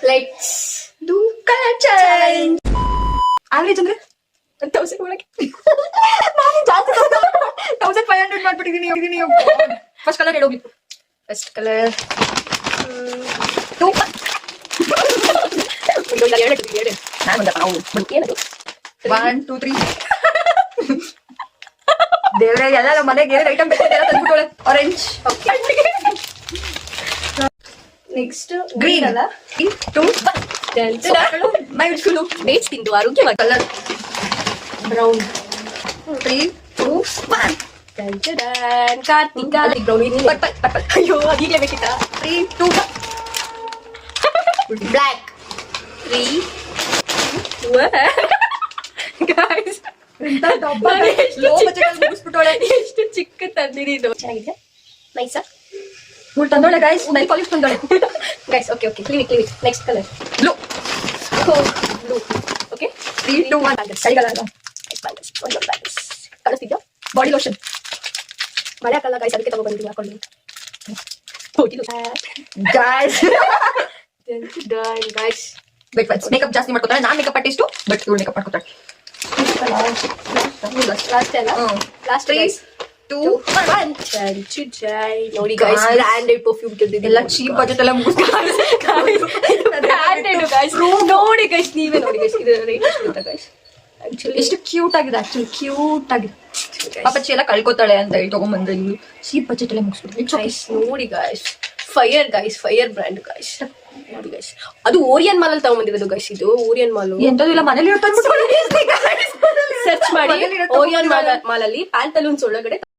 Let's do colour change. Average ಅಂದ್ರೆ 1000 ಒಳಗೆ ನಾನು ಜಾಸ್ತಿ 1500 ಮಾಡ್ಬಿಟ್ಟಿದ್ದೀನಿ. ಫಸ್ಟ್ ಕಲರ್ ಹೇಳೋಗಿ. First colour one two three. ದೇವ್ರೆ ಎಲ್ಲ ಮನೆಗೆ ಏನೇನು ಐಟಮ್ ಬೇಕು ತಂದ್ಬಿಟ್ಟೋಳೆ. ಆರೆಂಜ್. ನೆಕ್ಸ್ಟ್ ಗ್ರೀನ್ ಅಲ್ಲ, 2 ಡೇಟ್ಸ್ ತಿಂದು ಆರೋಗ್ಯವಾಗಿ. Colour brown. 3 2 1. Karthik brown. Purple. ಅಯ್ಯೋ ಅದೀಗಲೇ ಬೇಕಿತ್ತಾ? 3 2 ಬ್ಲ್ಯಾಕ್. 3 ಗೈಸ್ ಎಷ್ಟು ಚಿಕ್ಕ ತಂದಿರಿ ಇದು. ಚೆನ್ನಾಗಿದೆ, ನೈಸಾ. ತಂದೋಳೆ ಗೈಸ್, ನೈಲ್ ಪಾಲಿಶ್ ತಂದೋಳೆ guys. Okay Clinique. Next colour blue. Okay 3 2 1. ಕೈಗಳಲ್ಲ ಕಳಿಸ್ತಿದ್ಯಾ? Body lotion. ಮಳೆ ಹಾಕಲ್ಲ ಗೈಸ್, ಅದಕ್ಕೆ ತಗೊಬಂದಿದ್ದೀವಿ. ಹಾಕೊಳ್ಳಿ ಗೈಸ್. ಮೇಕಪ್ ಜಾಸ್ತಿ ಮಾಡ್ಕೊತಾಳೆ. ನಾನ್ ಮೇಕಪ್ ಆರ್ಟಿಸ್ಟು, ಬಟ್ ಇವಳು ಮೇಕಪ್ ಮಾಡ್ಕೊತಾಳೆ. ಲಾಸ್ಟ್ 3 2 1. ನೋಡಿ ಗೈಸ್, ಬ್ರಾಂಡೆಡ್ ಪರ್ಫ್ಯೂಮ್ ಎಲ್ಲ ಚೀಪ್ ಬಜೆಟ್ ಎಲ್ಲ ನೋಡಿ ಗೈಸ್. ನೀವೇ ನೋಡಿ ಗೈಸ್, ಇದು ರೇಟ್ ಎಷ್ಟು ಗೈಸ್? ಎಷ್ಟು ಕ್ಯೂಟ್ ಆಗಿದೆ. ಕ್ಯೂಟ್ ಆಗಿದೆ. ಪಾಪಚ್ಚಿ ಎಲ್ಲ ಕಳ್ಕೊತಾಳೆ ಅಂತ ಹೇಳಿ ತಗೊಂಡ್ಬಂದ್ರೆ ಇವ್ರು ಚೀಪ್ ಬಜೆಟ್ ಎಲ್ಲ ಮುಗಿಸ್ಬಿಟ್ಟು. ನೋಡಿ ಗೈಸ್, ಫೈರ್ ಬ್ರ್ಯಾಂಡ್ ಗೈಸ್. ನೋಡಿ ಗೈಸ್, ಅದು ಓರಿಯನ್ ಮಾಲ್ ಅಲ್ಲಿ ತಗೊಂಡ್ಬಂದಿರೋದು ಗೈಸ್. ಇದು ಓರಿಯನ್ ಮಾಲ್ ಎಂತದಿಲ್ಲ, ಮನೇಲಿ ಸರ್ಚ್ ಮಾಡಿ. ಓರಿಯನ್ ಮಾಲ್ ಅಲ್ಲಿ ಪ್ಯಾಂಟಲೂನ್ಸ್ ಒಳಗಡೆ